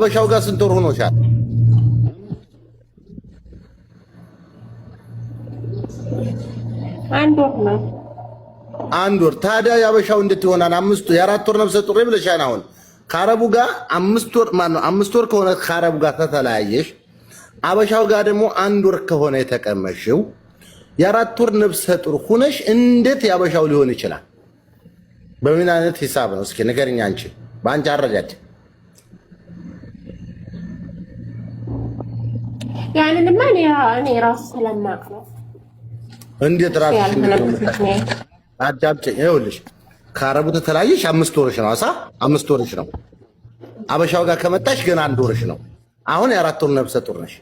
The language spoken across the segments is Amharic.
በሻው ጋር ስንት ወር ሆኖሻል? አንድ ወር። ታዲያ ያበሻው እንዴት ይሆናል? የአራት ወር ነፍሰ ጡር ብለሻል። አሁን ከአረቡ ጋር 5 ወር ማነው 5 ወር ከሆነ ከአረቡ ጋር ተተለያየሽ፣ አበሻው ጋር ደግሞ 1 ወር ከሆነ የተቀመሽው የአራት ወር ነፍሰ ጡር ሁነሽ እንዴት ያበሻው ሊሆን ይችላል? በምን አይነት ሂሳብ ነው? እስኪ ንገሪኝ አንቺ በአንቺ አረዳድ። ያንንማ እኔ ራሱ ስለማውቅ ነው። እንዴት ራስሽ አዳምጪኝ። ይኸውልሽ ከአረቡ ተተለያየሽ 5 ወርሽ ነው። 5 ወርሽ ነው። አበሻው ጋር ከመጣሽ ገና 1 ወርሽ ነው። አሁን የአራት ወር ነፍሰ ጡር ነሽ።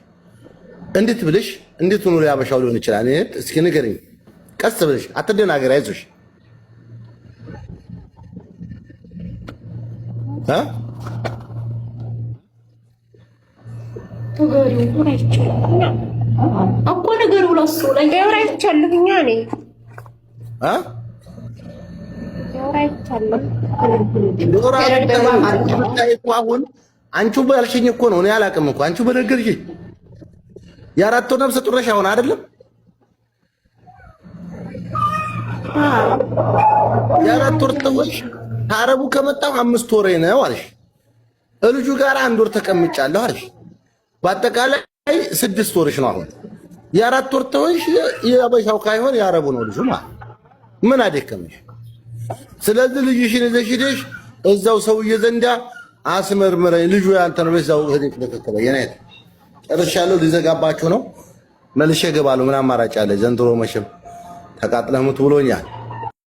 እንዴት ብልሽ እንዴት ሆኖ ያበሻው ሊሆን ይችላል? እስኪ ንገሪኝ ቀስ ብለሽ፣ አትደናገሪ፣ አይዞሽ። እኮ ነገሩ ለሱ ለገራ ይቻልብኛ እኔ አሁን አንቺው ባልሽኝ እኮ ነው። እኔ አላውቅም እኮ አንቺው በነገርሽኝ የአራት ወር ነፍሰ ጡር ነሽ አሁን አይደለም? የአራት ወር ተወሽ ከአረቡ ከመጣሁ 5 ወሬ ነው አልሽ። ልጁ ጋር 1 ወር ተቀምጫለሁ አልሽ። በአጠቃላይ 6 ወርሽ ነው አሁን። የአራት ወር ተወሽ የአበሻው ካይሆን የአረቡ ነው ልጁ ማለት ምን አደከመሽ? ስለዚህ ልጅሽን ይዘሽ ሄደሽ እዛው ሰውዬ ዘንዳ አስመርምረኝ ልጁ ያንተ ነው በዛው ሄደሽ ተከተለ የኔት ጨርሻለሁ። ሊዘጋባችሁ ነው። መልሼ እገባለሁ። ምን አማራጭ አለ? ዘንድሮ መቼም ተቃጥለህ ሙት ብሎኛል።